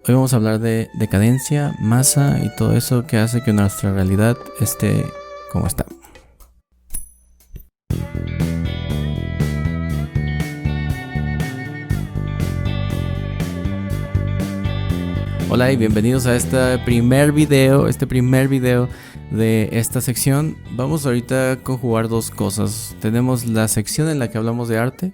Hoy vamos a hablar de decadencia, masa y todo eso que hace que nuestra realidad esté como está. Hola y bienvenidos a este primer video de esta sección. Vamos ahorita a conjugar dos cosas. Tenemos la sección en la que hablamos de arte,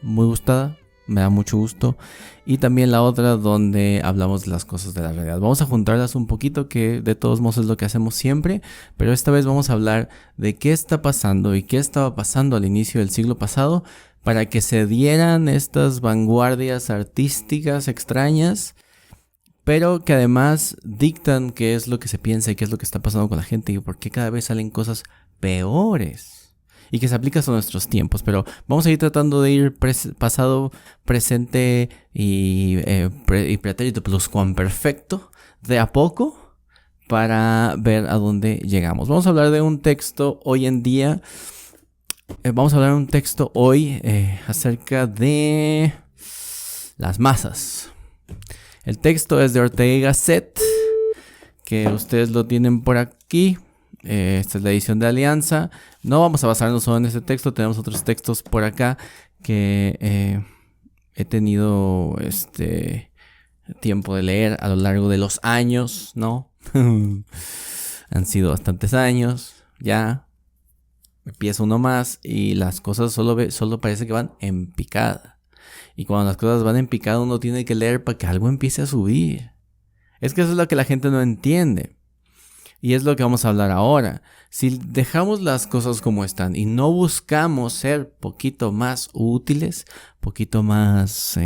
muy gustada, me da mucho gusto. Y también la otra donde hablamos de las cosas de la realidad. Vamos a juntarlas un poquito, que de todos modos es lo que hacemos siempre. Pero esta vez vamos a hablar de qué está pasando y qué estaba pasando al inicio del siglo pasado para que se dieran estas vanguardias artísticas extrañas, pero que además dictan qué es lo que se piensa y qué es lo que está pasando con la gente y por qué cada vez salen cosas peores. Y que se aplica a nuestros tiempos. Pero vamos a ir tratando de ir pasado, presente y pretérito pluscuamperfecto de a poco para ver a dónde llegamos. Vamos a hablar de un texto hoy en día. Acerca de las masas. El texto es de Ortega y Gasset, que ustedes lo tienen por aquí. Esta es la edición de Alianza. No vamos a basarnos solo en este texto, tenemos otros textos por acá que he tenido tiempo de leer a lo largo de los años, ¿no? Han sido bastantes años, ya empieza uno más y las cosas solo parece que van en picada. Y cuando las cosas van en picada uno tiene que leer para que algo empiece a subir. Es que eso es lo que la gente no entiende. Y es lo que vamos a hablar ahora. Si dejamos las cosas como están y no buscamos ser poquito más útiles, poquito más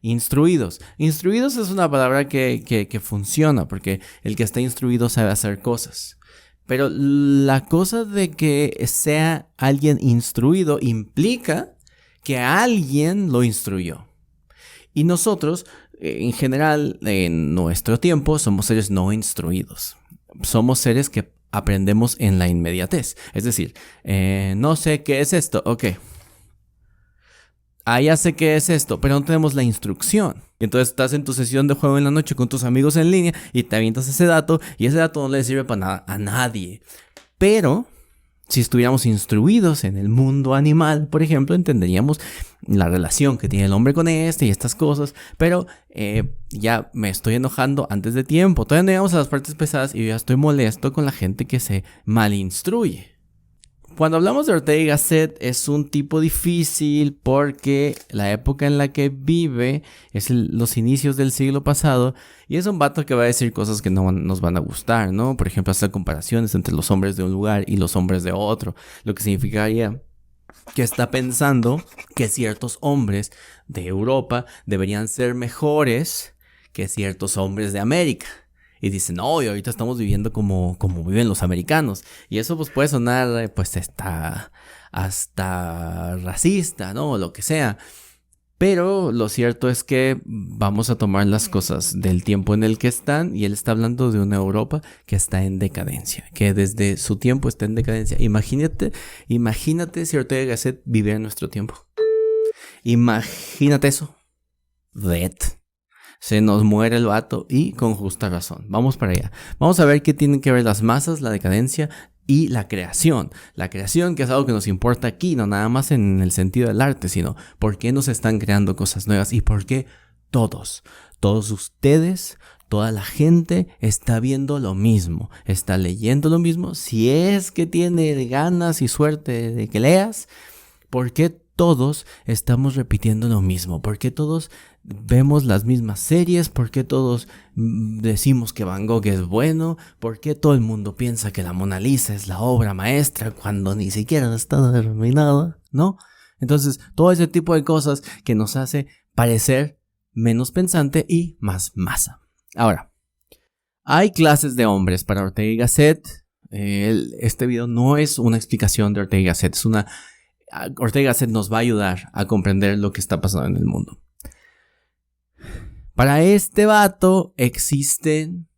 instruidos. Instruidos es una palabra que funciona porque el que está instruido sabe hacer cosas. Pero la cosa de que sea alguien instruido implica que alguien lo instruyó. Y nosotros, en general, en nuestro tiempo, somos seres no instruidos. Somos seres que aprendemos en la inmediatez. Es decir, no sé qué es esto. Ok. Ya sé qué es esto, pero no tenemos la instrucción. Y entonces estás en tu sesión de juego en la noche con tus amigos en línea y te avientas ese dato y ese dato no le sirve para nada a nadie. Pero si estuviéramos instruidos en el mundo animal, por ejemplo, entenderíamos la relación que tiene el hombre con y estas cosas. Pero ya me estoy enojando antes de tiempo. Todavía no llegamos a las partes pesadas y yo ya estoy molesto con la gente que se malinstruye. Cuando hablamos de Ortega y Gasset es un tipo difícil porque la época en la que vive es los inicios del siglo pasado y es un vato que va a decir cosas que no nos van a gustar, ¿no? Por ejemplo, hacer comparaciones entre los hombres de un lugar y los hombres de otro, lo que significaría que está pensando que ciertos hombres de Europa deberían ser mejores que ciertos hombres de América. Y dicen, no, y ahorita estamos viviendo como viven los americanos. Y eso pues puede sonar pues hasta racista, ¿no? O lo que sea. Pero lo cierto es que vamos a tomar las cosas del tiempo en el que están. Y él está hablando de una Europa que está en decadencia. Que desde su tiempo está en decadencia. Imagínate si Ortega y Gasset viviera en nuestro tiempo. Imagínate eso. Se nos muere el vato y con justa razón. Vamos para allá. Vamos a ver qué tienen que ver las masas, la decadencia y la creación. La creación, que es algo que nos importa aquí, no nada más en el sentido del arte, sino por qué nos están creando cosas nuevas y por qué todos ustedes, toda la gente está viendo lo mismo, está leyendo lo mismo. Si es que tiene ganas y suerte de que leas, ¿por qué todos estamos repitiendo lo mismo? ¿Por qué todos vemos las mismas series? ¿Por qué todos decimos que Van Gogh es bueno? ¿Por qué todo el mundo piensa que la Mona Lisa es la obra maestra cuando ni siquiera está terminada? ¿No? Entonces, todo ese tipo de cosas que nos hace parecer menos pensante y más masa. Ahora, hay clases de hombres para Ortega y Gasset. Este video no es una explicación de Ortega y Gasset, Ortega y Gasset nos va a ayudar a comprender lo que está pasando en el mundo. Para este vato existen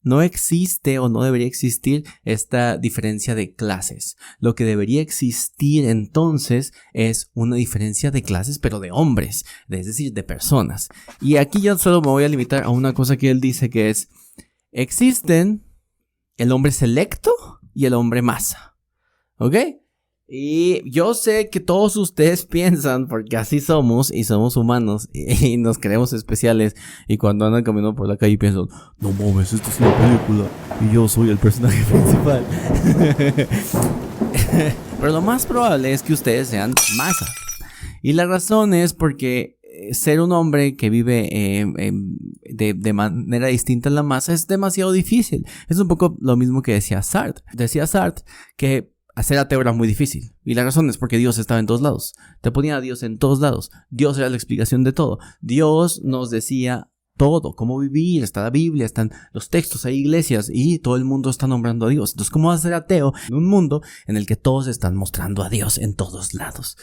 no existe o no debería existir esta diferencia de clases. Lo que debería existir entonces es una diferencia de clases, pero de hombres, es decir, de personas. Y aquí yo solo me voy a limitar a una cosa que él dice, que es: existen el hombre selecto y el hombre masa. ¿Ok? Y yo sé que todos ustedes piensan, porque así somos y somos humanos y nos creemos especiales, y cuando andan caminando por la calle piensan: no mames, esto es una película y yo soy el personaje principal. Pero lo más probable es que ustedes sean masa. Y la razón es porque ser un hombre que vive de manera distinta a la masa es demasiado difícil. Es un poco lo mismo que decía Sartre. Decía Sartre que hacer ateo era muy difícil. Y la razón es porque Dios estaba en todos lados. Te ponía a Dios en todos lados. Dios era la explicación de todo. Dios nos decía todo, cómo vivir. Está la Biblia, están los textos, hay iglesias y todo el mundo está nombrando a Dios. Entonces, ¿cómo vas a ser ateo en un mundo en el que todos están mostrando a Dios en todos lados?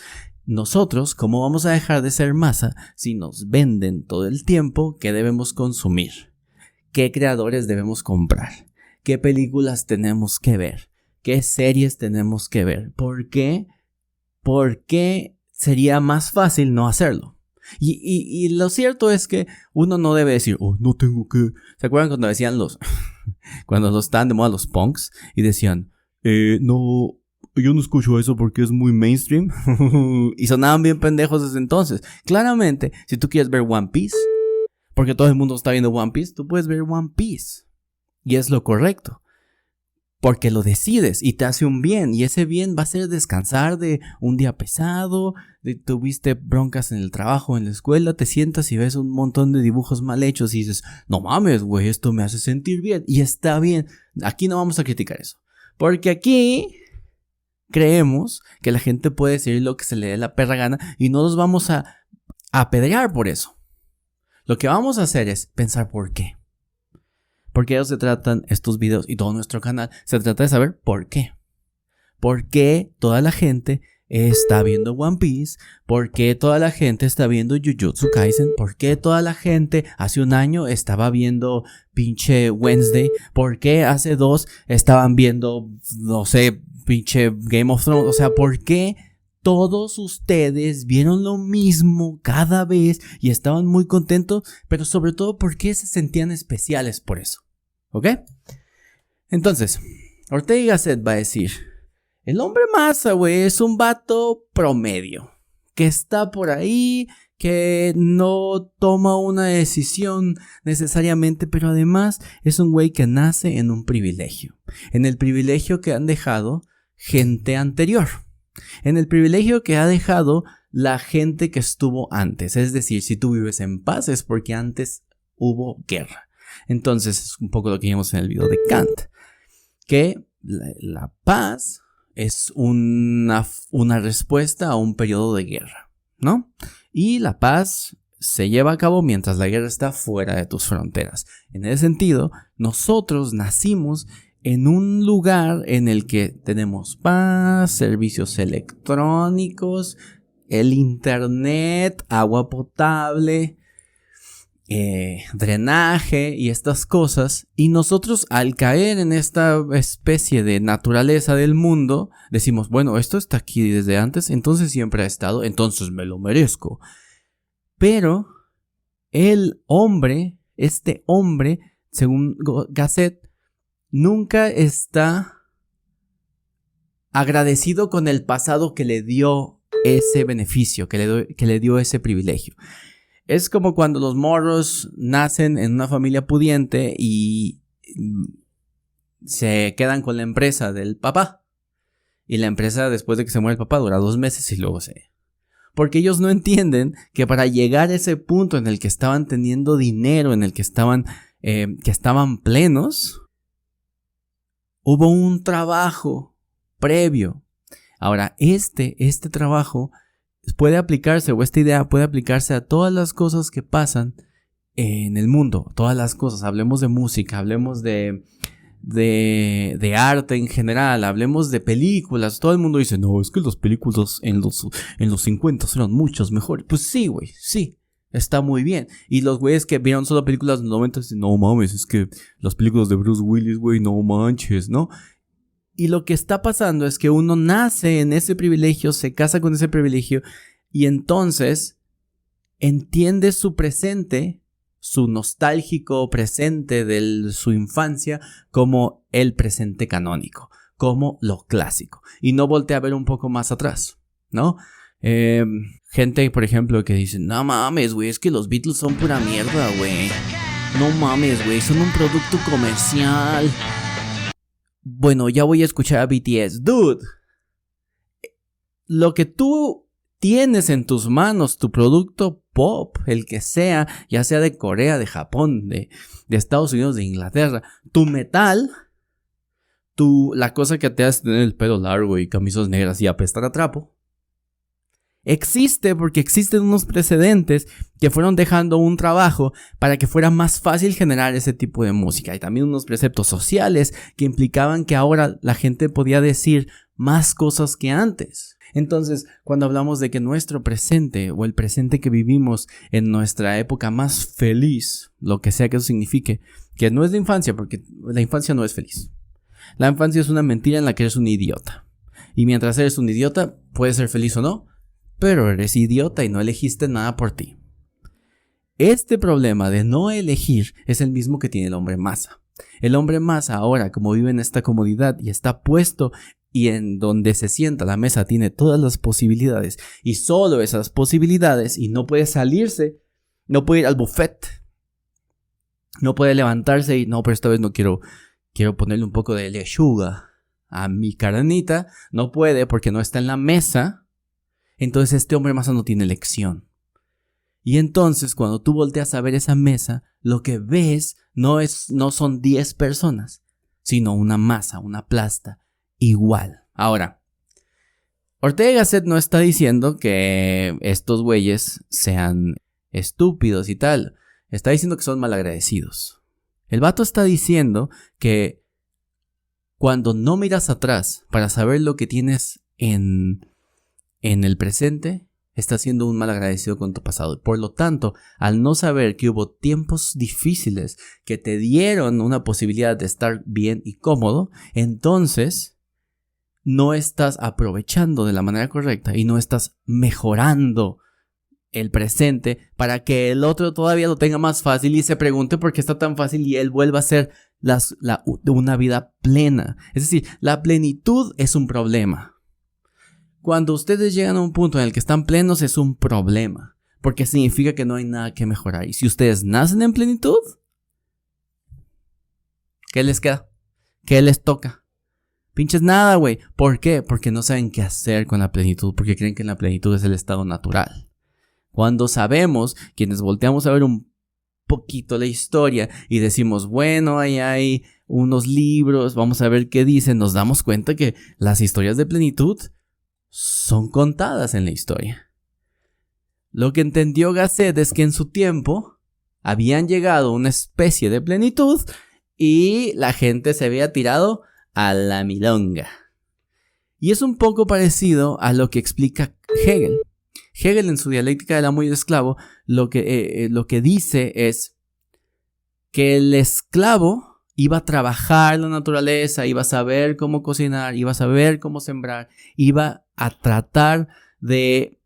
Nosotros, ¿cómo vamos a dejar de ser masa si nos venden todo el tiempo qué debemos consumir? ¿Qué creadores debemos comprar? ¿Qué películas tenemos que ver? ¿Qué series tenemos que ver? ¿Por qué? Porque sería más fácil no hacerlo. Y lo cierto es que uno no debe decir: oh, no tengo que... ¿Se acuerdan cuando decían cuando estaban de moda los punks y decían: no, yo no escucho eso porque es muy mainstream? Y sonaban bien pendejos desde entonces. Claramente, si tú quieres ver One Piece, porque todo el mundo está viendo One Piece, tú puedes ver One Piece. Y es lo correcto. Porque lo decides y te hace un bien. Y ese bien va a ser descansar de un día pesado, tuviste broncas en el trabajo, en la escuela, te sientas y ves un montón de dibujos mal hechos y dices: no mames, güey, esto me hace sentir bien. Y está bien. Aquí no vamos a criticar eso. Porque aquí creemos que la gente puede decir lo que se le dé la perra gana y no nos vamos a apedrear por eso. Lo que vamos a hacer es pensar por qué. Porque ellos se tratan estos videos y todo nuestro canal se trata de saber por qué. ¿Por qué toda la gente está viendo One Piece? ¿Por qué toda la gente está viendo Jujutsu Kaisen? ¿Por qué toda la gente hace un año estaba viendo pinche Wednesday? ¿Por qué hace 2 estaban viendo, no sé, pinche Game of Thrones? O sea, ¿por qué todos ustedes vieron lo mismo cada vez y estaban muy contentos? Pero sobre todo, ¿por qué se sentían especiales por eso? ¿Ok? Entonces, Ortega y Gasset va a decir: el hombre masa, güey, es un vato promedio, que está por ahí, que no toma una decisión necesariamente, pero además es un güey que nace en un privilegio. En el privilegio que han dejado gente anterior. En el privilegio que ha dejado la gente que estuvo antes. Es decir, si tú vives en paz es porque antes hubo guerra. Entonces es un poco lo que vimos en el video de Kant, que la paz es una respuesta a un periodo de guerra, ¿no? Y la paz se lleva a cabo mientras la guerra está fuera de tus fronteras. En ese sentido, nosotros nacimos en un lugar en el que tenemos paz, servicios electrónicos, el internet, agua potable, drenaje y estas cosas. Y nosotros, al caer en esta especie de naturaleza del mundo, decimos: bueno, esto está aquí desde antes, entonces siempre ha estado, entonces me lo merezco. Pero el hombre, este hombre, según Gasset, nunca está agradecido con el pasado que le dio ese beneficio, que le dio ese privilegio. Es como cuando los morros nacen en una familia pudiente y se quedan con la empresa del papá. Y la empresa, después de que se muere el papá, dura 2 meses y luego se... Porque ellos no entienden que para llegar a ese punto en el que estaban teniendo dinero, en el que estaban plenos, hubo un trabajo previo. Ahora, este trabajo puede aplicarse, o esta idea puede aplicarse a todas las cosas que pasan en el mundo. Todas las cosas. Hablemos de música, hablemos de arte en general, hablemos de películas. Todo el mundo dice: no, es que las películas en los 50 eran muchas mejores. Pues sí, güey, sí. Está muy bien. Y los güeyes que vieron solo películas de los 90 dicen, no mames, es que las películas de Bruce Willis, güey, no manches, ¿no? Y lo que está pasando es que uno nace en ese privilegio, se casa con ese privilegio y entonces entiende su presente, su nostálgico presente de su infancia como el presente canónico, como lo clásico. Y no voltea a ver un poco más atrás, ¿no? Gente, por ejemplo, que dice, no mames, güey, es que los Beatles son pura mierda, güey. No mames, güey, son un producto comercial. Bueno, ya voy a escuchar a BTS. Dude, lo que tú tienes en tus manos, tu producto pop, el que sea, ya sea de Corea, de Japón, de Estados Unidos, de Inglaterra, tu metal, la cosa que te hace tener el pelo largo y camisas negras y apestar a trapo, existe porque existen unos precedentes que fueron dejando un trabajo para que fuera más fácil generar ese tipo de música. Y también unos preceptos sociales que implicaban que ahora la gente podía decir más cosas que antes. Entonces, cuando hablamos de que nuestro presente o el presente que vivimos en nuestra época más feliz, lo que sea que eso signifique, que no es la infancia, porque la infancia no es feliz. La infancia es una mentira en la que eres un idiota. Y mientras eres un idiota, puedes ser feliz o no, pero eres idiota y no elegiste nada por ti. Este problema de no elegir es el mismo que tiene el hombre masa. El hombre masa ahora, como vive en esta comodidad y está puesto y en donde se sienta la mesa tiene todas las posibilidades y solo esas posibilidades y no puede salirse, no puede ir al buffet, no puede levantarse y no, pero esta vez no quiero ponerle un poco de lechuga a mi carnita, no puede porque no está en la mesa. Entonces este hombre masa no tiene elección. Y entonces cuando tú volteas a ver esa mesa, lo que ves no son 10 personas, sino una masa, una plasta igual. Ahora, Ortega y Gasset no está diciendo que estos güeyes sean estúpidos y tal. Está diciendo que son malagradecidos. El vato está diciendo que cuando no miras atrás para saber lo que tienes en el presente, estás siendo un malagradecido con tu pasado. Por lo tanto, al no saber que hubo tiempos difíciles que te dieron una posibilidad de estar bien y cómodo, entonces no estás aprovechando de la manera correcta y no estás mejorando el presente para que el otro todavía lo tenga más fácil y se pregunte por qué está tan fácil y él vuelva a ser una vida plena. Es decir, la plenitud es un problema. Cuando ustedes llegan a un punto en el que están plenos es un problema, porque significa que no hay nada que mejorar. Y si ustedes nacen en plenitud, ¿qué les queda? ¿Qué les toca? Pinches nada, güey. ¿Por qué? Porque no saben qué hacer con la plenitud, porque creen que la plenitud es el estado natural. Cuando sabemos, quienes volteamos a ver un poquito la historia y decimos, bueno, ahí hay unos libros, vamos a ver qué dicen, nos damos cuenta que las historias de plenitud son contadas en la historia. Lo que entendió Gasset es que en su tiempo habían llegado a una especie de plenitud y la gente se había tirado a la milonga. Y es un poco parecido a lo que explica Hegel. Hegel en su dialéctica del amo y el esclavo lo que dice es que el esclavo iba a trabajar la naturaleza, iba a saber cómo cocinar, iba a saber cómo sembrar, iba a tratar de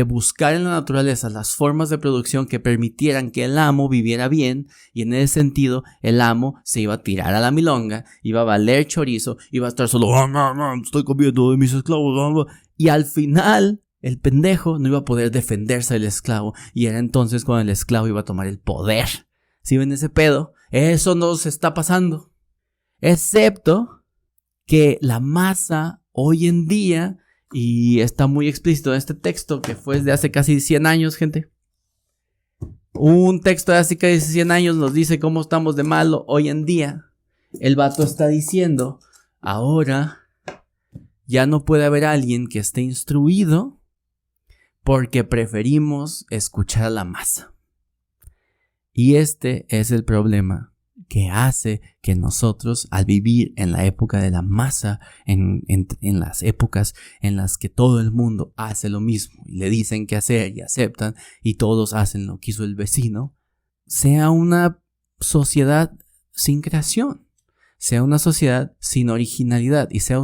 buscar en la naturaleza las formas de producción que permitieran que el amo viviera bien, y en ese sentido el amo se iba a tirar a la milonga, iba a valer chorizo, iba a estar solo, estoy comiendo de mis esclavos, y al final el pendejo no iba a poder defenderse del esclavo, y era entonces cuando el esclavo iba a tomar el poder. ¿Sí ven ese pedo? Eso nos está pasando. Excepto que la masa hoy en día, y está muy explícito en este texto que fue de hace casi 100 años, gente. Un texto de hace casi 100 años nos dice cómo estamos de malo hoy en día. El vato está diciendo, ahora ya no puede haber alguien que esté instruido porque preferimos escuchar a la masa. Y este es el problema que hace que nosotros, al vivir en la época de la masa, en las épocas en las que todo el mundo hace lo mismo y le dicen qué hacer y aceptan y todos hacen lo que hizo el vecino, sea una sociedad sin creación, sea una sociedad sin originalidad y sea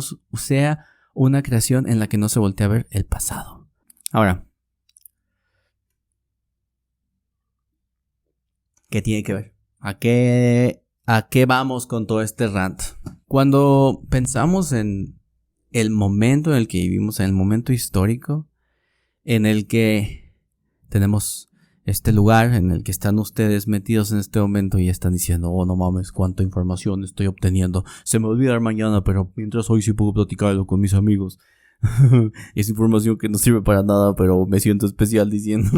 una creación en la que no se voltea a ver el pasado. Ahora, ¿qué tiene que ver? ¿A qué vamos con todo este rant? Cuando pensamos en el momento en el que vivimos, en el momento histórico, en el que tenemos este lugar, en el que están ustedes metidos en este momento y están diciendo, oh no mames, cuánta información estoy obteniendo, se me va a olvidar mañana, pero mientras hoy sí puedo platicarlo con mis amigos. Es información que no sirve para nada, pero me siento especial diciendo.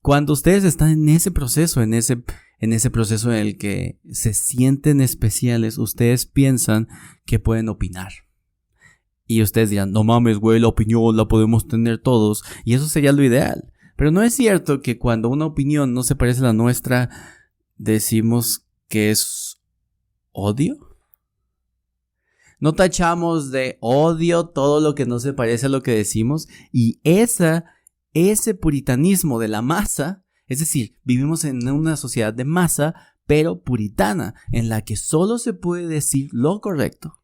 Cuando ustedes están en ese proceso, en ese proceso en el que se sienten especiales, ustedes piensan que pueden opinar. Y ustedes dirán, no mames, güey, la opinión la podemos tener todos. Y eso sería lo ideal. Pero no es cierto que cuando una opinión no se parece a la nuestra, decimos que es odio. No tachamos de odio todo lo que no se parece a lo que decimos. Y ese puritanismo de la masa, es decir, vivimos en una sociedad de masa, pero puritana, en la que solo se puede decir lo correcto.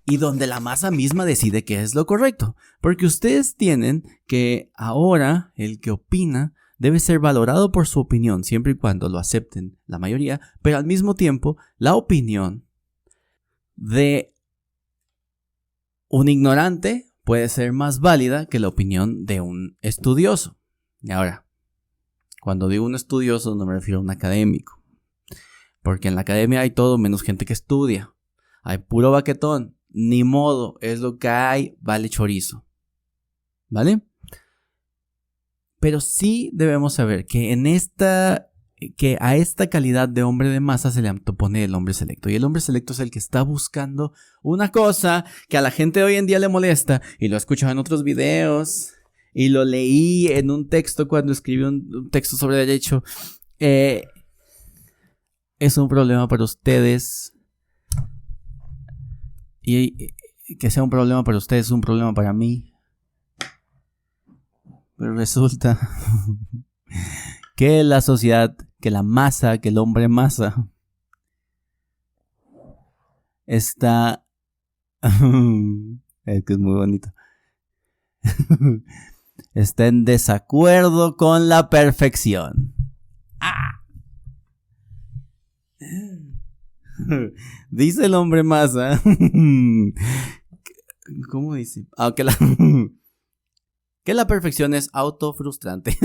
Y donde la masa misma decide qué es lo correcto. Porque ustedes tienen que ahora el que opina debe ser valorado por su opinión, siempre y cuando lo acepten la mayoría, pero al mismo tiempo la opinión de un ignorante puede ser más válida que la opinión de un estudioso. Y ahora, cuando digo un estudioso no me refiero a un académico, porque en la academia hay todo menos gente que estudia. Hay puro baquetón, ni modo, es lo que hay, vale chorizo. ¿Vale? Pero sí debemos saber que que a esta calidad de hombre de masa se le antepone el hombre selecto. Y el hombre selecto es el que está buscando una cosa que a la gente hoy en día le molesta. Y lo he escuchado en otros videos. Y lo leí en un texto cuando escribí un texto sobre derecho. Es un problema para ustedes. Y que sea un problema para ustedes es un problema para mí. Pero resulta que la sociedad, que la masa, que el hombre masa está... es que es muy bonito. Está en desacuerdo con la perfección. ¡Ah! Dice el hombre masa. ¿Cómo dice? Que la perfección es autofrustrante.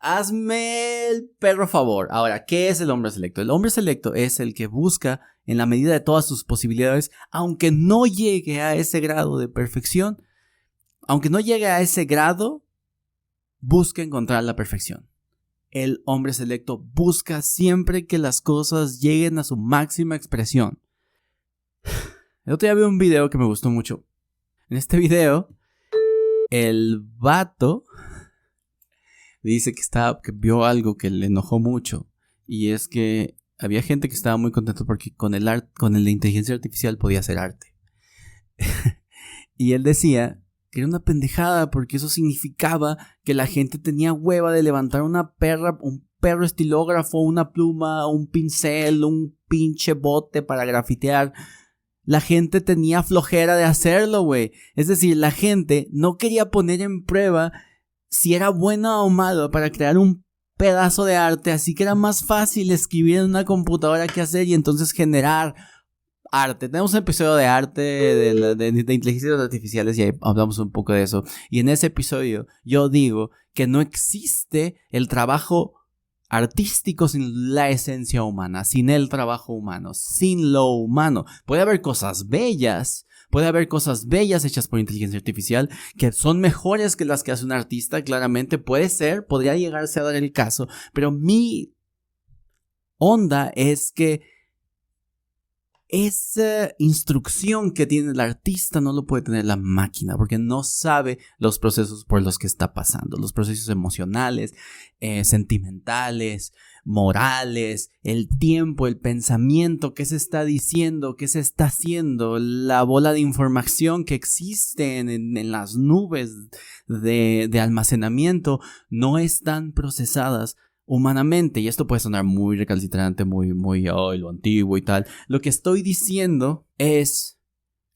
Hazme el perro favor. Ahora, ¿qué es el hombre selecto? El hombre selecto es el que busca, en la medida de todas sus posibilidades, aunque no llegue a ese grado de perfección, aunque no llegue a ese grado, busca encontrar la perfección. El hombre selecto busca siempre que las cosas lleguen a su máxima expresión. El otro día vi un video que me gustó mucho. En este video, el vato dice que vio algo que le enojó mucho. Y es que había gente que estaba muy contento porque con la inteligencia artificial podía hacer arte. Y él decía que era una pendejada porque eso significaba que la gente tenía hueva de levantar un perro estilógrafo, una pluma, un pincel, un pinche bote para grafitear. La gente tenía flojera de hacerlo, güey. Es decir, la gente no quería poner en prueba si era buena o mala para crear un pedazo de arte, así que era más fácil escribir en una computadora que hacer y entonces generar arte. Tenemos un episodio de arte de inteligencias artificiales y ahí hablamos un poco de eso. Y en ese episodio yo digo que no existe el trabajo artístico sin la esencia humana, sin el trabajo humano, sin lo humano. Puede haber cosas bellas hechas por inteligencia artificial que son mejores que las que hace un artista, claramente podría llegarse a dar el caso, pero mi onda es que esa instrucción que tiene el artista no lo puede tener la máquina, porque no sabe los procesos por los que está pasando, los procesos emocionales, sentimentales, morales, el tiempo, el pensamiento, qué se está diciendo, qué se está haciendo, la bola de información que existe en las nubes de almacenamiento no están procesadas humanamente. Y esto puede sonar muy recalcitrante, muy, lo antiguo y tal. Lo que estoy diciendo es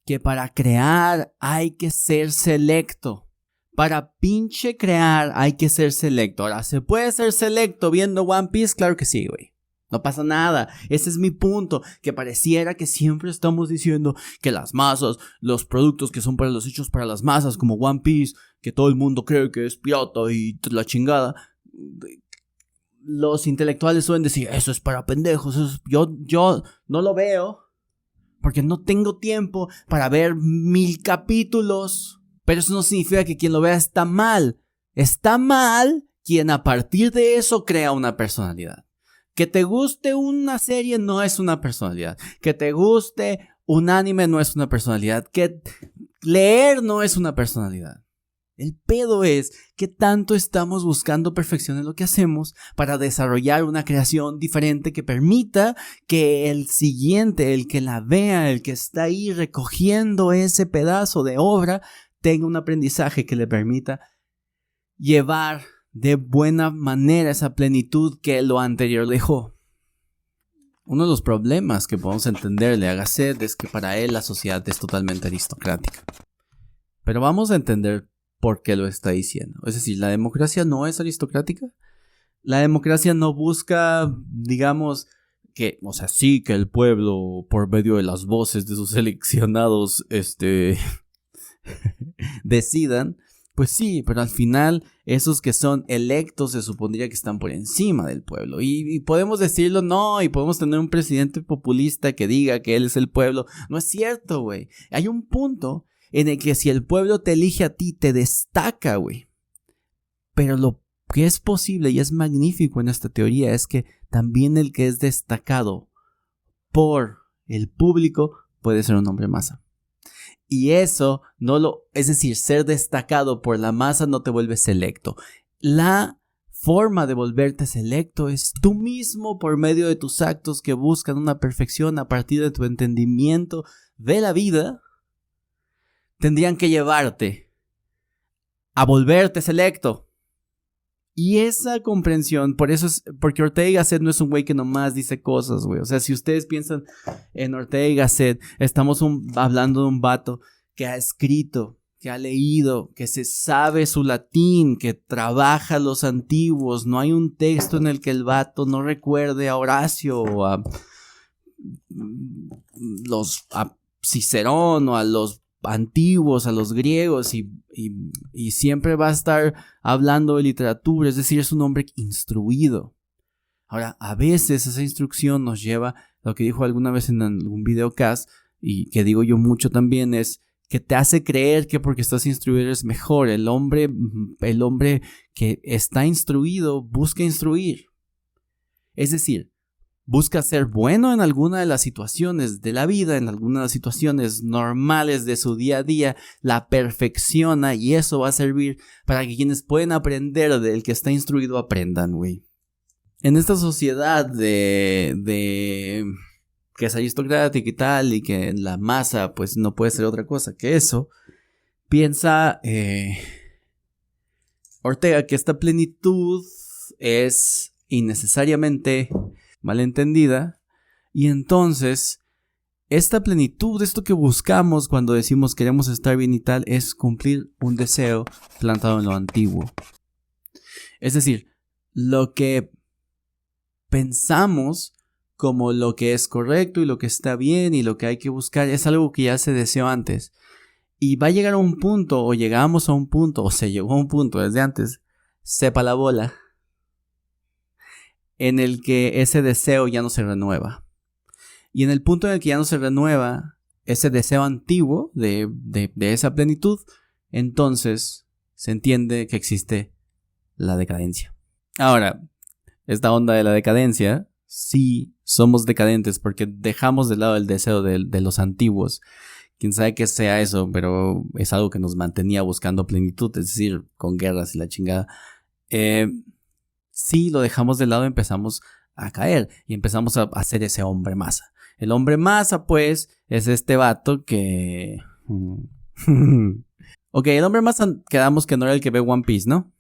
que para crear hay que ser selecto. Para pinche crear hay que ser selecto. Ahora, ¿se puede ser selecto viendo One Piece? Claro que sí, güey. No pasa nada. Ese es mi punto. Que pareciera que siempre estamos diciendo que las masas, los productos que son para los hechos para las masas, como One Piece, que todo el mundo cree que es pirata y la chingada. Los intelectuales suelen decir, eso es para pendejos. Yo no lo veo porque no tengo tiempo para ver 1000 capítulos. Pero eso no significa que quien lo vea está mal. Está mal quien a partir de eso crea una personalidad. Que te guste una serie no es una personalidad. Que te guste un anime no es una personalidad. Que leer no es una personalidad. El pedo es que tanto estamos buscando perfección en lo que hacemos para desarrollar una creación diferente que permita que el siguiente, el que la vea, el que está ahí recogiendo ese pedazo de obra, tenga un aprendizaje que le permita llevar de buena manera esa plenitud que lo anterior dejó. Uno de los problemas que podemos entenderle a Gasset es que para él la sociedad es totalmente aristocrática. Pero vamos a entender por qué lo está diciendo. Es decir, ¿la democracia no es aristocrática? La democracia no busca, digamos, que el pueblo, por medio de las voces de sus seleccionados, decidan. Pues sí, pero al final esos que son electos se supondría que están por encima del pueblo. Y podemos decirlo, no, y podemos tener un presidente populista que diga que él es el pueblo. No es cierto, güey. Hay un punto en el que si el pueblo te elige a ti, te destaca, güey. Pero lo que es posible y es magnífico en esta teoría es que también el que es destacado por el público puede ser un hombre masa. Y eso es decir, ser destacado por la masa no te vuelve selecto. La forma de volverte selecto es tú mismo por medio de tus actos que buscan una perfección a partir de tu entendimiento de la vida. Tendrían que llevarte a volverte selecto. Y esa comprensión, porque Ortega y Gasset no es un güey que nomás dice cosas, güey. O sea, si ustedes piensan en Ortega y Gasset, estamos hablando de un vato que ha escrito, que ha leído, que se sabe su latín, que trabaja los antiguos. No hay un texto en el que el vato no recuerde a Horacio o a Cicerón o a los antiguos, a los griegos y siempre va a estar hablando de literatura, es decir, es un hombre instruido. Ahora, a veces esa instrucción nos lleva, lo que dijo alguna vez en algún videocast y que digo yo mucho también, es que te hace creer que porque estás instruido eres mejor. El hombre que está instruido busca instruir, es decir, busca ser bueno en alguna de las situaciones de la vida, en algunas de las situaciones normales de su día a día, la perfecciona y eso va a servir para que quienes pueden aprender del que está instruido aprendan, güey. En esta sociedad de que es aristocrática y tal, y que la masa pues no puede ser otra cosa que eso, piensa Ortega que esta plenitud es innecesariamente malentendida, y entonces esta plenitud, esto que buscamos cuando decimos queremos estar bien y tal, es cumplir un deseo plantado en lo antiguo. Es decir, lo que pensamos como lo que es correcto y lo que está bien y lo que hay que buscar es algo que ya se deseó antes. Y va a llegar a un punto, o llegamos a un punto, o se llegó a un punto desde antes, sepa la bola, en el que ese deseo ya no se renueva. Y en el punto en el que ya no se renueva ese deseo antiguo de esa plenitud, entonces se entiende que existe la decadencia. Ahora, esta onda de la decadencia sí somos decadentes porque dejamos de lado el deseo de los antiguos. Quién sabe qué sea eso, pero es algo que nos mantenía buscando plenitud, es decir, con guerras y la chingada. Sí, lo dejamos de lado, empezamos a caer y empezamos a hacer ese hombre masa. El hombre masa, pues, es este vato que... Ok, el hombre masa quedamos que no era el que ve One Piece, ¿no?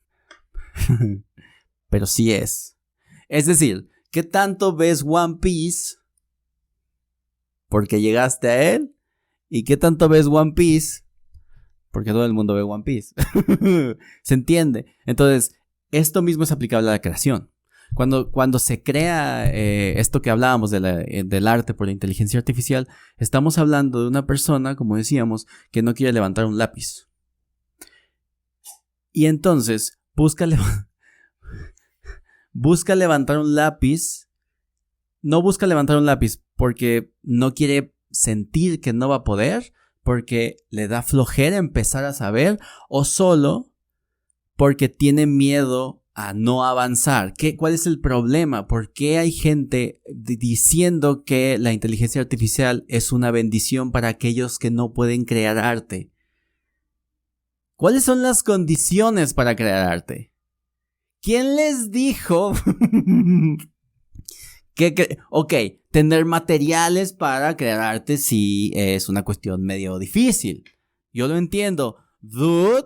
Pero sí es. Es decir, ¿qué tanto ves One Piece porque llegaste a él? ¿Y qué tanto ves One Piece porque todo el mundo ve One Piece? ¿Se entiende? Entonces, esto mismo es aplicable a la creación. Cuando se crea esto que hablábamos del arte por la inteligencia artificial, estamos hablando de una persona, como decíamos, que no quiere levantar un lápiz. Y entonces busca levantar un lápiz. No busca levantar un lápiz porque no quiere sentir que no va a poder, porque le da flojera empezar a saber, o solo porque tiene miedo a no avanzar. ¿Cuál es el problema? ¿Por qué hay gente diciendo que la inteligencia artificial es una bendición para aquellos que no pueden crear arte? ¿Cuáles son las condiciones para crear arte? ¿Quién les dijo ok, tener materiales para crear arte sí es una cuestión medio difícil? Yo lo entiendo, dude.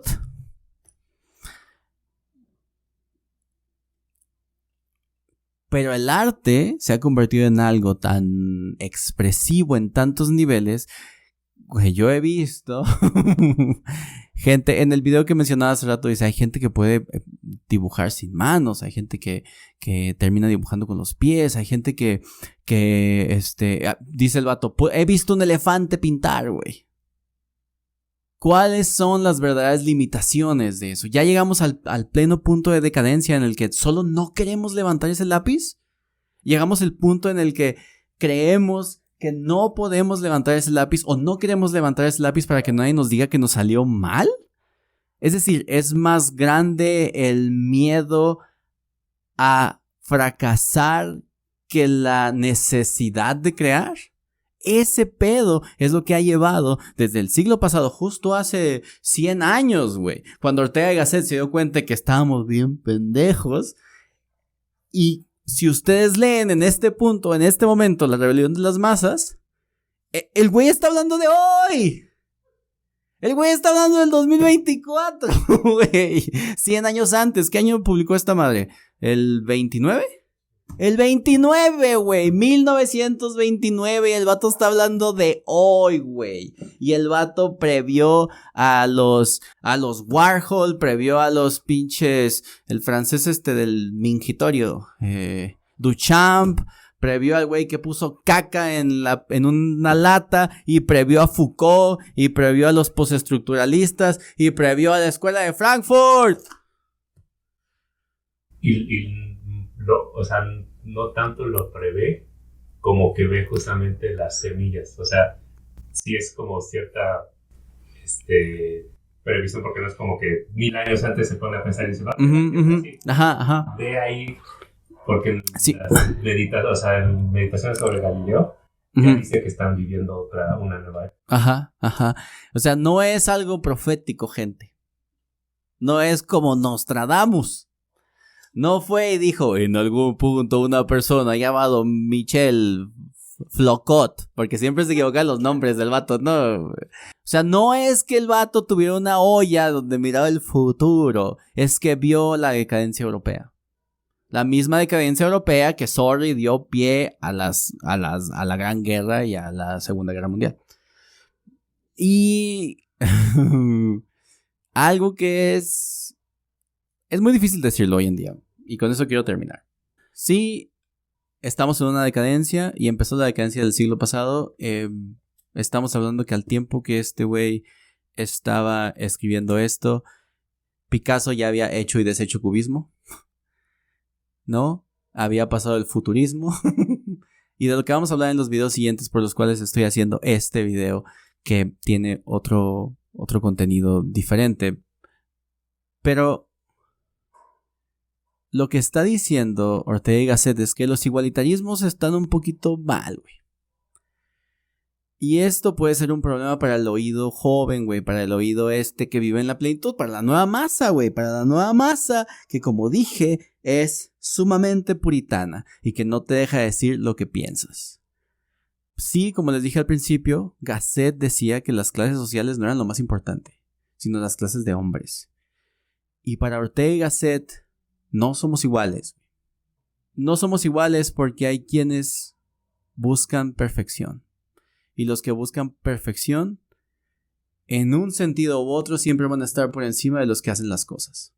Pero el arte se ha convertido en algo tan expresivo en tantos niveles. Yo he visto gente, en el video que mencionaba hace rato, dice, hay gente que puede dibujar sin manos, hay gente que termina dibujando con los pies, hay gente que dice el vato, he visto un elefante pintar, güey. ¿Cuáles son las verdaderas limitaciones de eso? ¿Ya llegamos al pleno punto de decadencia en el que solo no queremos levantar ese lápiz? ¿Llegamos al punto en el que creemos que no podemos levantar ese lápiz o no queremos levantar ese lápiz para que nadie nos diga que nos salió mal? Es decir, ¿es más grande el miedo a fracasar que la necesidad de crear? Ese pedo es lo que ha llevado desde el siglo pasado, justo hace 100 años, güey. Cuando Ortega y Gasset se dio cuenta que estábamos bien pendejos. Y si ustedes leen en este punto, en este momento, La rebelión de las masas, el güey está hablando de hoy. El güey está hablando del 2024, güey. 100 años antes. ¿Qué año publicó esta madre? ¿El 29? El 29, güey, 1929, y el vato está hablando de hoy, güey. Y el vato previó a los Warhol, previó a los pinches, el francés del mingitorio, Duchamp, previó al güey que puso caca en una lata, y previó a Foucault, y previó a los postestructuralistas, y previó a la escuela de Frankfurt. O sea, no tanto lo prevé como que ve justamente las semillas. O sea, sí es como cierta previsión, porque no es como que 1000 años antes se pone a pensar y se va. Ajá. Ve ahí, porque sí. Las meditaciones sobre Galileo ya dice que están viviendo una nueva era. Ajá. O sea, no es algo profético, gente. No es como Nostradamus. No fue y dijo, en algún punto una persona llamado Michel Foucault, porque siempre se equivocan los nombres del vato, no. O sea, no es que el vato tuviera una olla donde miraba el futuro, es que vio la decadencia europea. La misma decadencia europea que dio pie a la Gran Guerra y a la Segunda Guerra Mundial. Y algo que es muy difícil decirlo hoy en día. Y con eso quiero terminar. Sí, estamos en una decadencia y empezó la decadencia del siglo pasado. Estamos hablando que al tiempo que este güey estaba escribiendo esto, Picasso ya había hecho y deshecho cubismo, ¿no? Había pasado el futurismo. Y de lo que vamos a hablar en los videos siguientes, por los cuales estoy haciendo este video, que tiene otro contenido diferente. Pero lo que está diciendo Ortega y Gasset es que los igualitarismos están un poquito mal, güey. Y esto puede ser un problema para el oído joven, güey, para el oído que vive en la plenitud, para la nueva masa, güey, para la nueva masa que, como dije, es sumamente puritana y que no te deja decir lo que piensas. Sí, como les dije al principio, Gasset decía que las clases sociales no eran lo más importante, sino las clases de hombres. Y para Ortega y Gasset no somos iguales. No somos iguales porque hay quienes buscan perfección. Y los que buscan perfección, en un sentido u otro, siempre van a estar por encima de los que hacen las cosas.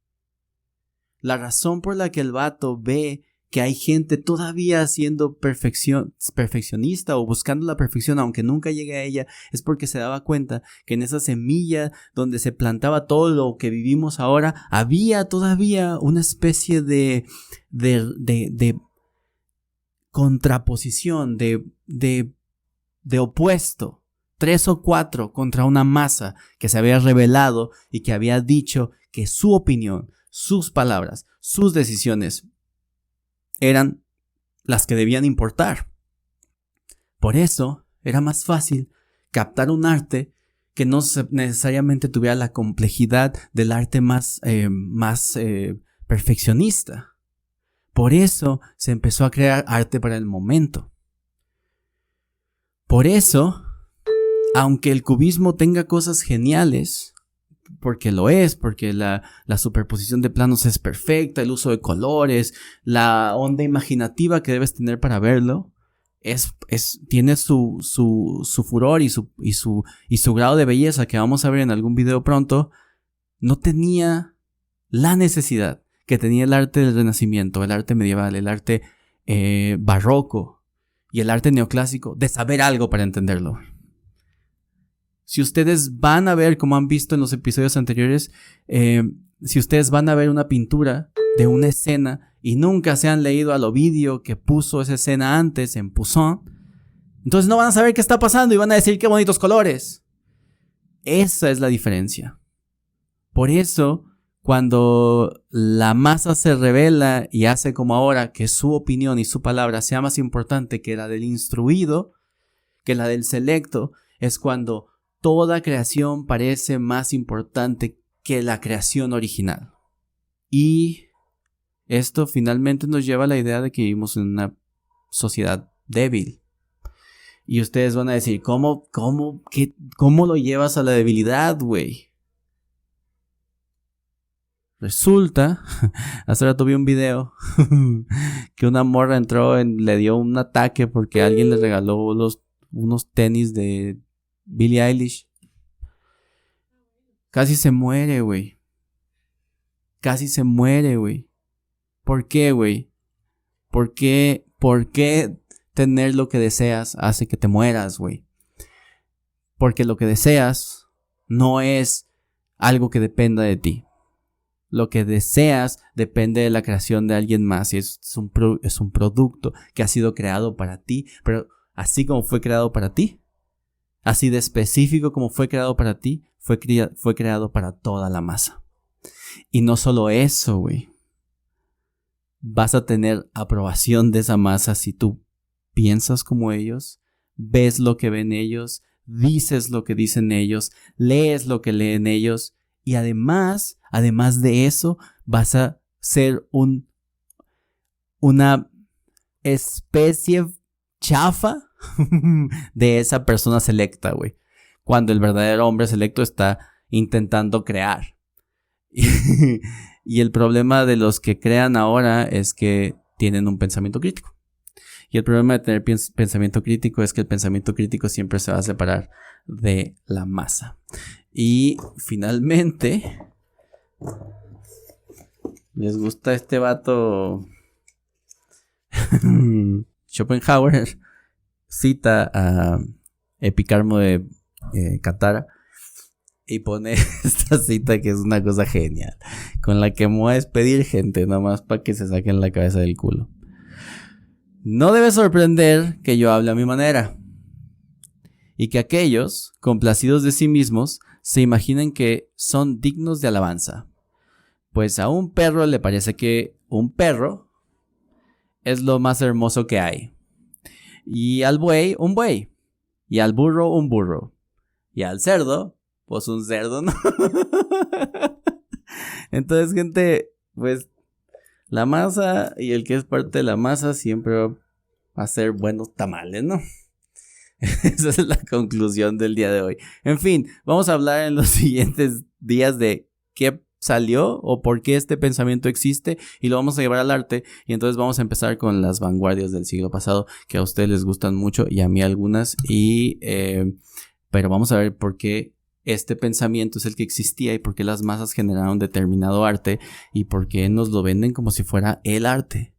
La razón por la que el vato ve que hay gente todavía siendo perfeccionista o buscando la perfección, aunque nunca llegue a ella, es porque se daba cuenta que en esa semilla donde se plantaba todo lo que vivimos ahora, había todavía una especie de contraposición, de opuesto, 3 o 4 contra una masa que se había rebelado y que había dicho que su opinión, sus palabras, sus decisiones eran las que debían importar. Por eso era más fácil captar un arte que no necesariamente tuviera la complejidad del arte más perfeccionista. Por eso se empezó a crear arte para el momento. Por eso, aunque el cubismo tenga cosas geniales, porque lo es, porque la superposición de planos es perfecta, el uso de colores, la onda imaginativa que debes tener para verlo, tiene su furor y su grado de belleza que vamos a ver en algún video pronto, no tenía la necesidad que tenía el arte del Renacimiento, el arte medieval, el arte barroco y el arte neoclásico de saber algo para entenderlo. Si ustedes van a ver, como han visto en los episodios anteriores, si ustedes van a ver una pintura de una escena y nunca se han leído al Ovidio que puso esa escena antes en Poussin, entonces no van a saber qué está pasando y van a decir qué bonitos colores. Esa es la diferencia. Por eso, cuando la masa se revela y hace como ahora que su opinión y su palabra sea más importante que la del instruido, que la del selecto, es cuando toda creación parece más importante que la creación original. Y esto finalmente nos lleva a la idea de que vivimos en una sociedad débil. Y ustedes van a decir, ¿cómo lo llevas a la debilidad, güey? Resulta, hace rato vi un video que una morra entró le dio un ataque porque alguien le regaló unos tenis de Billie Eilish. Casi se muere, güey. Casi se muere, güey. ¿Por qué, güey? ¿Por qué tener lo que deseas hace que te mueras, güey? Porque lo que deseas no es algo que dependa de ti. Lo que deseas depende de la creación de alguien más y es un producto que ha sido creado para ti, pero así como fue creado para ti, así de específico como fue creado para ti, fue creado para toda la masa. Y no solo eso, güey. Vas a tener aprobación de esa masa si tú piensas como ellos, ves lo que ven ellos, dices lo que dicen ellos, lees lo que leen ellos. Y además de eso, vas a ser una especie chafa de esa persona selecta, güey. Cuando el verdadero hombre selecto está intentando crear. Y el problema de los que crean ahora es que tienen un pensamiento crítico. Y el problema de tener pensamiento crítico es que el pensamiento crítico siempre se va a separar de la masa. Y finalmente, ¿les gusta este vato? Schopenhauer cita a Epicarmo de Catara y pone esta cita que es una cosa genial, con la que me voy a despedir, gente, nomás para que se saquen la cabeza del culo. No debe sorprender que yo hable a mi manera y que aquellos, complacidos de sí mismos, se imaginen que son dignos de alabanza. Pues a un perro le parece que un perro es lo más hermoso que hay. Y al buey, un buey. Y al burro, un burro. Y al cerdo, pues un cerdo, ¿no? Entonces, gente, pues la masa y el que es parte de la masa siempre va a ser buenos tamales, ¿no? Esa es la conclusión del día de hoy. En fin, vamos a hablar en los siguientes días de qué salió o por qué este pensamiento existe y lo vamos a llevar al arte. Y entonces vamos a empezar con las vanguardias del siglo pasado que a ustedes les gustan mucho y a mí algunas. Pero vamos a ver por qué este pensamiento es el que existía y por qué las masas generaron determinado arte y por qué nos lo venden como si fuera el arte.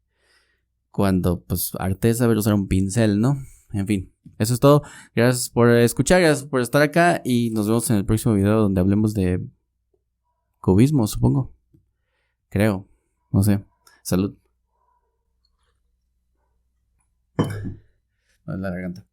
Cuando pues arte es saber usar un pincel, ¿no? En fin, eso es todo. Gracias por escuchar, gracias por estar acá y nos vemos en el próximo video donde hablemos de cubismo, supongo. Creo, no sé. Salud. La garganta.